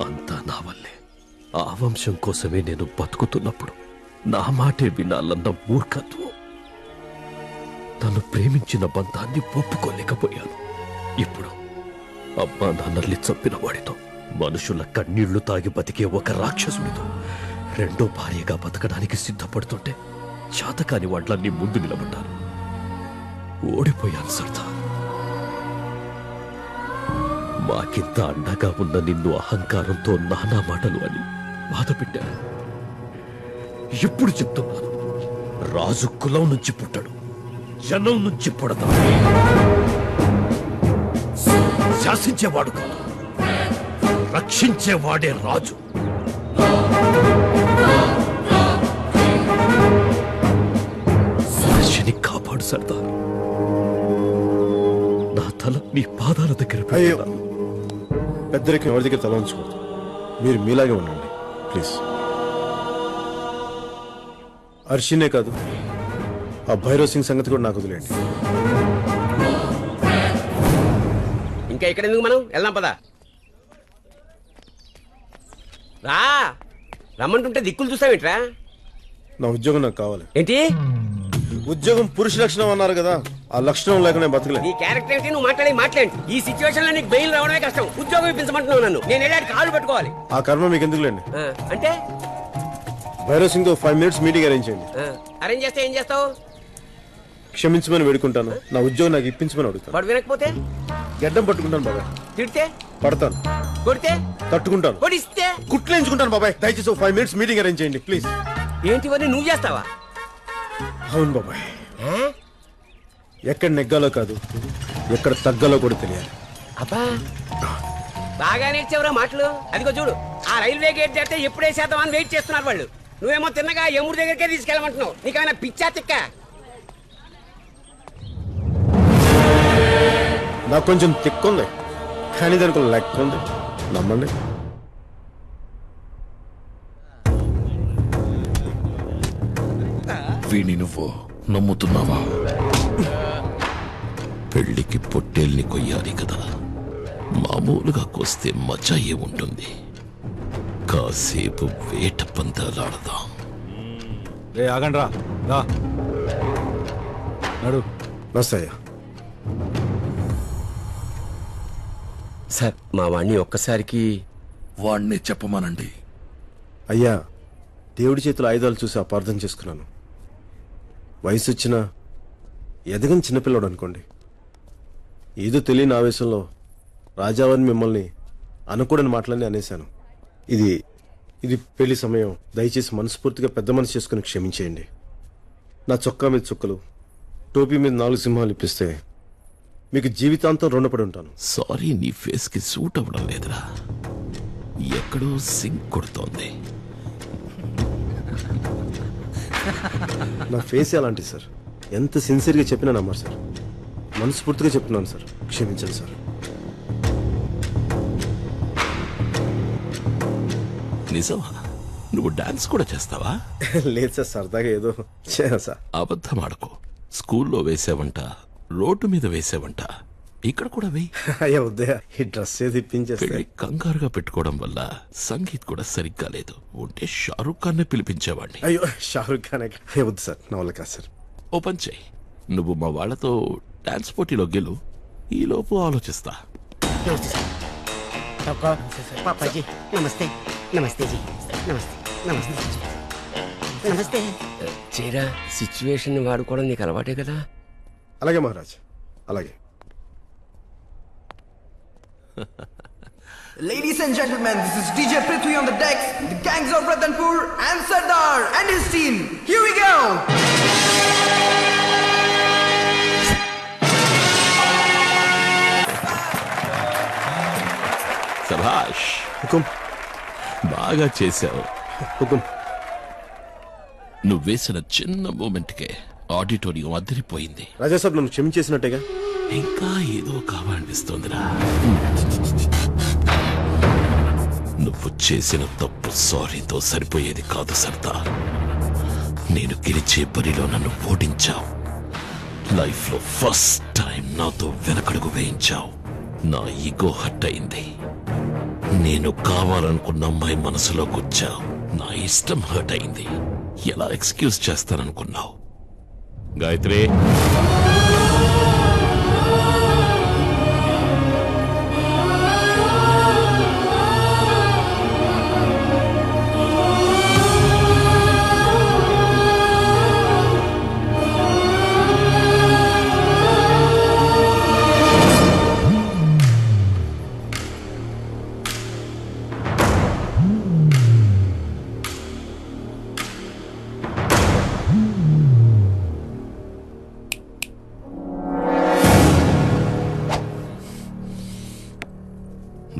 అంతా నా వల్లే. ఆ వంశం కోసమే నేను బతుకుతున్నప్పుడు నా మాటే వినాలన్న మూర్ఖత్వం. నన్ను ప్రేమించిన బంధాన్ని ఒప్పుకోలేకపోయాను. ఇప్పుడు అమ్మా నాన్నల్ని చంపిన వాడితో, మనుషుల కన్నీళ్లు తాగి బతికే ఒక రాక్షసుడితో రెండో భార్యగా బతకడానికి సిద్ధపడుతుంటే చాతకాని వాళ్లన్నీ ముందు నిలబడ్డాను. ఓడిపోయాను సర్దార్. మాకింత అండగా ఉన్న నిన్ను అహంకారంతో నానా మాటలు అని బాధ పెట్టాను. ఇప్పుడు చెప్తున్నాను, రాజు కులం నుంచి పుట్టడు, జనం నుంచి పుడతాడు. శాసించేవాడు కాదు, రక్షించేవాడే రాజు. మనిషిని కాపాడు సర్దార్. నా తల నీ పాదాల దగ్గర పెట్టాను. పెద్దరికి ఎవరి దగ్గర తల ఉంచుకోవద్దు. మీరు మీలాగే ఉండండి ప్లీజ్. అర్షినే కాదు, ఆ భైరవ్ సింగ్ సంగతి కూడా నాకు వదిలేండి. ఇంకా ఇక్కడ ఎందుకు, మనం వెళ్దాం పదా. రా, రమ్మంటుంటే దిక్కులు చూస్తావేంట్రా? నా ఉద్యోగం నాకు కావాలి. ఏంటి ఉద్యోగం పురుష లక్షణం అన్నారు కదా, ఆ లక్షణం లేకనే బతకలే. నీ క్యారెక్టర్ ఏంటి? నువ్వు మాట్లాడి ఈ సిచ్యువేషన్ లో నీకు బెయిల్ రావడమే కష్టం. ఉద్యోగం ఇప్పించమంటున్నావు నన్ను. నేను వెళ్ళాడు కాళ్ళు పెట్టుకోవాలి. ఆ కర్మ మీకు ఎందుకులేండి. అంటే భైరవ్ సింగ్ తో 5 minutes మీటింగ్ అరేంజ్ చేయండి. అరేంజ్ చేస్తే ఏం చేస్తావు? క్షమించమని వేడుకుంటాను. నా ఉద్యోగం నాకు ఇప్పించమని అడుగుతాను. వాడు వినకపోతే గడ్డం పట్టుకుంటాను బాబాయ్. తిడితే పడతాను. కొడితే తట్టుకుంటాను. కొడిస్తే కుట్లేంచుకుంటాను బాబాయ్. దయచేసి 5 minutes మీటింగ్ అరేంజ్ చేయండి ప్లీజ్. ఏంటివన్నీ నువ్వు చేస్తావా? అవును బాబాయ్. ఎక్కడ నెగ్గాలో కాదు, ఎక్కడ తగ్గాలో కూడా తెలియాలి. అబ్బా, బాగా నేర్చేవరా మాటలు. అదిగో చూడు, ఆ రైల్వే గేట్ చేస్తే ఎప్పుడే శాతం అని వెయిట్ చేస్తున్నారు వాళ్ళు. నువ్వేమో తిన్నగా యముడి దగ్గరికే తీసుకెళ్ళమంటున్నావు. నీకేమైనా పిచ్చా తిక్క? నాకు కొంచెం తిక్కుంది, కానీ దానికి లెక్క ఉంది. నమ్మండి. వీణి నువ్వు నమ్ముతున్నావా? పెళ్లికి పొట్టేల్ని కొయ్యాలి కదా, మామూలుగా కోస్తే మజా ఏముంటుంది? కాసేపు వేట పందాలాడదాం. ఆగండి రా. నడు. నమస్తే అయ్యా. సార్, మా వాణ్ణి ఒక్కసారికి వాణ్ణి చెప్పమానండి. అయ్యా, దేవుడి చేతుల ఆయుధాలు చూసి అపార్థం చేసుకున్నాను. వయసు వచ్చిన ఎదగని చిన్నపిల్లడు అనుకోండి. ఏదో తెలియని ఆవేశంలో రాజావని మిమ్మల్ని అనకూడని మాటలన్నీ అనేశాను. ఇది పెళ్లి సమయం. దయచేసి మనస్ఫూర్తిగా పెద్ద మనసు చేసుకుని క్షమించేయండి. నా చొక్కా మీద చుక్కలు, టోపీ మీద 4 సింహాలు ఇప్పిస్తే మీకు జీవితాంతం రుణపడి ఉంటాను. సారీ, నీ ఫేస్ కి సూట్ అవ్వడం లేదురా. ఎక్కడో సింక్ కొడుతోంది. నా ఫేస్ అలాంటిది సార్. ఎంత సిన్సియర్గా చెప్పినా నమ్మరు సార్. మనస్ఫూర్తిగా చెప్తున్నాను సార్. క్షమించండి సార్. నిజమా? నువ్వు డాన్స్ కూడా చేస్తావా? లేదు సార్, సరదాగా ఏదో చేయను సార్. అబద్ధం ఆడకో. స్కూల్లో వేసావంట, రోడ్డు మీద వేసావంట, ఇక్కడ కూడా వేయి. అయ్యా ఉదయ, ఈ డ్రెస్ ఏది ఇప్పించేస్తే పెళ్లి కంగారుగా పెట్టుకోవడం వల్ల సంగీత్ కూడా సరిగ్గా లేదు. ఉంటే షారూక్ ఖాన్ పిలిపించేవాడిని. అయ్యో, షారూక్ ఖాన్ వద్దు సార్, నా వల్ల కాదు సార్. ఓ పని చెయ్యి, నువ్వు మా వాళ్లతో డాన్స్ పోటీలో గెలు, ఈ లోపు ఆలోచిస్తా. పాపాజీ నమస్తే. నమస్తే జీ. నమస్తే నమస్తే నమస్తే. చీరా, సిచ్యువేషన్ వాడుకోవడం నీకు అలవాటే కదా. అలాగే మహారాజ్, అలాగే. Ladies and gentlemen, this is DJ Prithvi on the decks, the gangs of Ratanpur and Sardar and his team. Here we go! సభాష్, హుకుం. బాగా చేశావు. హుకుం. నువ్వు వేసిన చిన్న మూమెంట్కే ఆడిటోరియం అదిరిపోయింది. రాజా సాబ్ నన్ను క్షమించేసినట్టేగా? ఇంకా ఏదో కావాలనిపిస్తోందిరా. నువ్వు చేసిన తప్పు సారీతో సరిపోయేది కాదు సర్దార్. నేను గెలిచే బరిలో నన్ను ఓడించావు. లైఫ్ లో ఫస్ట్ టైం నాతో వెనకడుగు వేయించావు. నా ఈగో హట్ అయింది. నేను కావాలనుకున్న అమ్మాయి మనసులోకి వచ్చావు. నా ఇష్టం హర్ట్ అయింది. ఎలా ఎక్స్క్యూజ్ చేస్తాననుకున్నావు? గాయత్రి,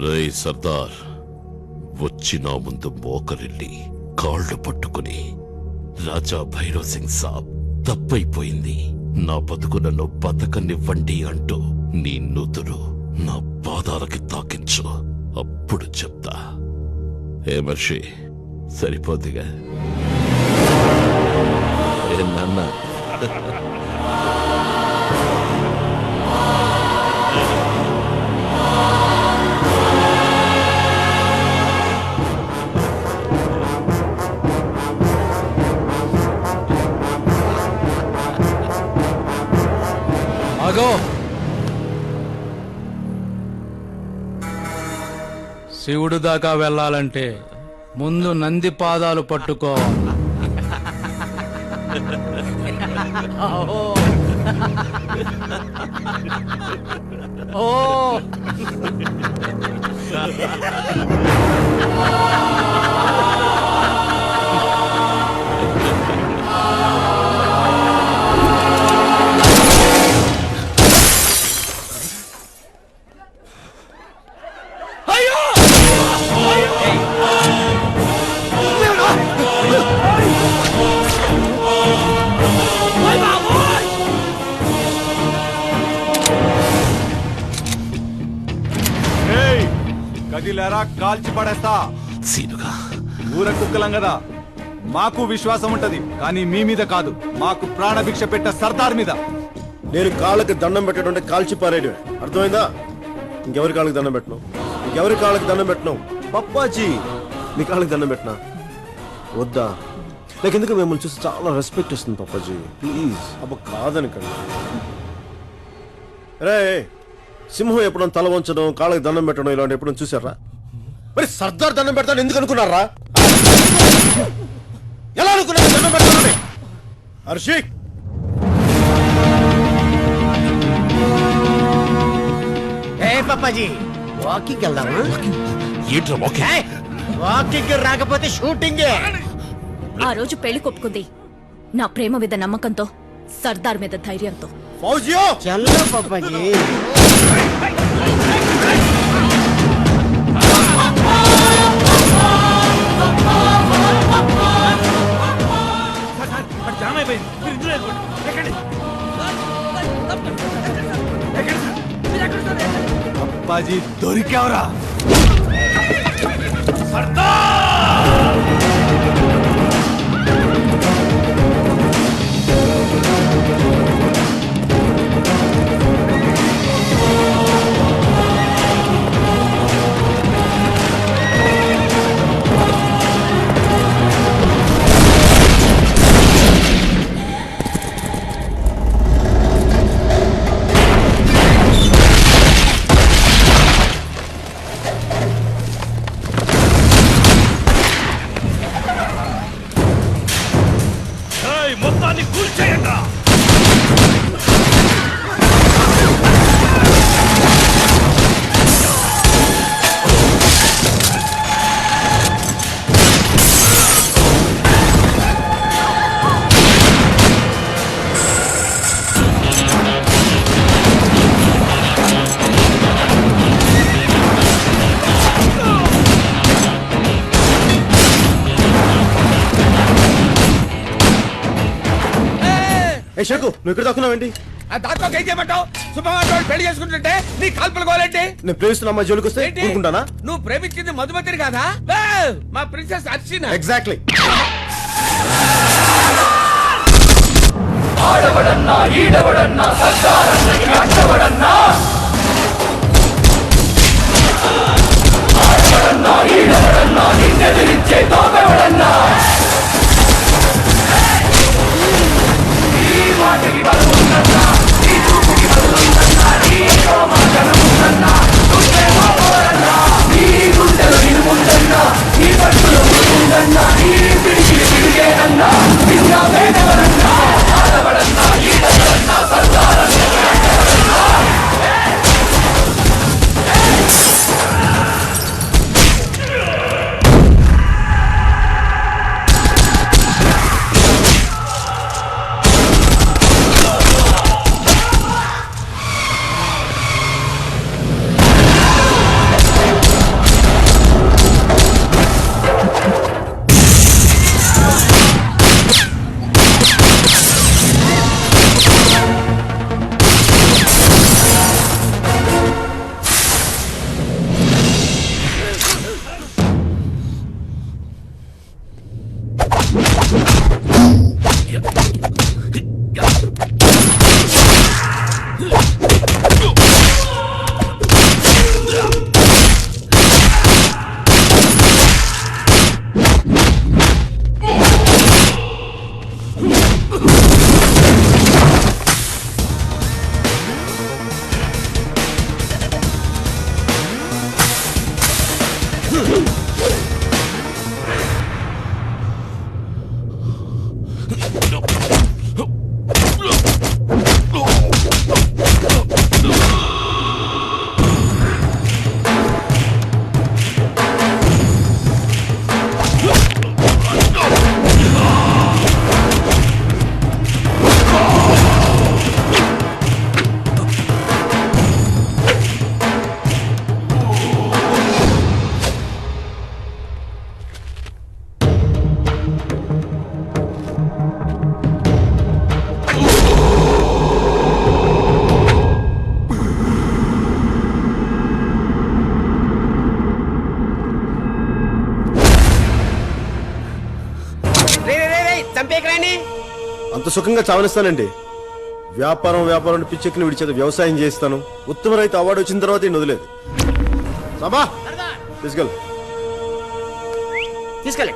రే సర్దార్, వచ్చి నా ముందు మోకరిల్లి కాళ్ళు పట్టుకుని, రాజా భైరవ్ సింగ్ సాబ్ తప్పైపోయింది, నా బతుకు నన్ను బతకనివ్వండి అంటూ నీ నుదురు నా పాదాలకి తాకించు. అప్పుడు చెప్తా. ఏ మర్షి, సరిపోద్దిగా? ఏ నాన్న, ఆగో. శివుడు దాకా వెళ్ళాలంటే ముందు నంది పాదాలు పట్టుకోవాలి. ఓ కదిలేరా కాల్చి పడేస్తా. సీనుగా, ఊర కుక్కలం కదా, మాకు విశ్వాసం ఉంటది, కానీ మీ మీద కాదు. మాకు ప్రాణభిక్ష పెట్ట సర్దార్ మీద. నేను కాళ్ళకి దండం పెట్టడం కాల్చి పారేయడమే, అర్థమైందా? ఇంకెవరి కాళ్ళకి దండం పెట్టను, ఇంకెవరి కాళ్ళకి దండం పెట్టను. పప్పాజీ, మీ కాళ్ళకి దండం పెట్టనా? వద్దా? నాకు ఎందుకు మిమ్మల్ని చూసి చాలా రెస్పెక్ట్ వస్తుంది పప్పాజీ, ప్లీజ్. అబ్బా కాదనకండి. రే, సింహం ఎప్పుడో తల వంచడం, కాళ్ళకి దండం పెట్టడం ఇలాంటి ఎప్పుడో చూసారా? మరి సర్దార్ దండం పెడతాను ఎందుకు అనుకున్నారా? ఎలా అనుకున్నారు దండం పెడతానని? హర్షి, పప్పాజీ, వాకింగ్ వెళ్దామా? ఏంట్రా వాకింగ్? వాకింగ్ రాకపోతే షూటింగే. ఆ రోజు పెళ్లి కొప్పుకుంది నా ప్రేమ మీద నమ్మకంతో, సర్దార్ మీద ధైర్యంతో. ఫౌజియో, చల్లో పప్పాజీ. అప్పాజీ దొరికావరా? మొత్తాన్ని కూల్చేయండి. ఏ షేకు, నువ్వు ఇక్కడ దాక్కున్నావేంటి? దాంతో ఏం చేయమంటావు? సుబ్బమ్మ పెళ్లి చేసుకుంటుంటే నీ కాల్పులు కోలేంటి? నేను ప్రేమిస్తున్న అమ్మాయి జోలికి వస్తే ఊరుకుంటానా? నువ్వు ప్రేమించింది మధుమతిని కాదా? మా ప్రిన్సెస్ అర్చన. ఎగ్జాక్ట్లీ. ఆడవడన్నా ఈడవడన్నా సర్దారన్నకి అడ్డవడన్నా. ఆడవడన్నా రాని అంత సుఖంగా చావనిస్తానండి. వ్యాపారం వ్యాపారం పిచ్చెక్కిన విడి చేత వ్యవసాయం చేస్తాను. ఉత్తమ రైతు అవార్డు వచ్చిన తర్వాత ఈయన వదిలేదు. సభా తీసుకెళ్ళు. తీసుకెళ్ళి.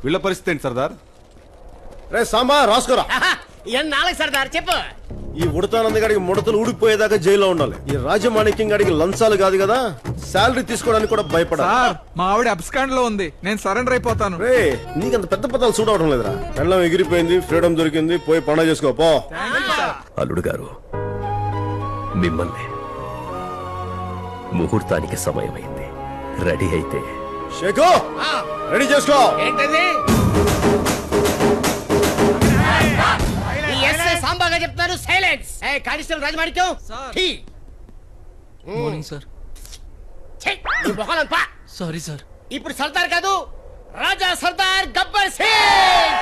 వీళ్ళ పరిస్థితి ఏంటి సర్దార్? రే సాంబా రాసుకోరా. నాలుగు సర్దార్ చెప్పు. ఈ ఉడతానంద గడికి ముడతలు ఊడిపోయేదాకా జైల్లో ఉండాలి. ఈ రాజమాణిక్యం గడికి లంచాలు కాదు కదా, శాలరీ తీసుకోవడానికి కూడా భయపడాలి. సార్ మా ఆవిడ అబ్స్కాండ్ లో ఉంది, నేను సరెండర్ అయిపోతాను. రే నీకంత పెద్ద పదాలు చూడవడం లేదురా. పెళ్ళం ఎగిరిపోయింది, ఫ్రీడమ్ దొరికింది, పోయి పండుగ చేసుకో పో. అల్లుడు గారు, మిమ్మల్ని ముహూర్తానికి సమయమైంది. రెడీ అయితే షేకు రెడీ చేసుకో. ఏంటది? సాంబాగా చెప్తారు. Silence. Constable Rajamanikyam morning sir. Sorry sir. ఇప్పుడు సర్దార్ కాదు, రాజా సర్దార్ గబ్బర్ సింగ్.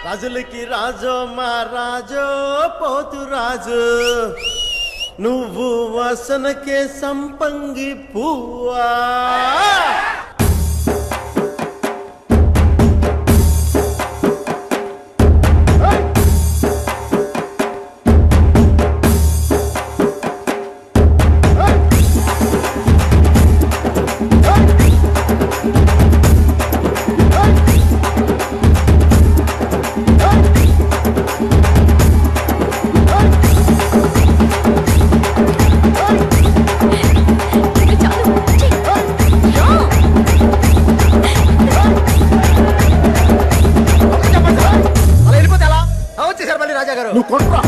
రాజులకి రాజో మా రాజో పోతు రాజు, నువ్వు వసనకే సంపంగి పువ్వా. అలా వెళ్ళిపోతే ఎలా? వచ్చేసారు మళ్ళీ రాజా గారు. నువ్వు కొట్రా.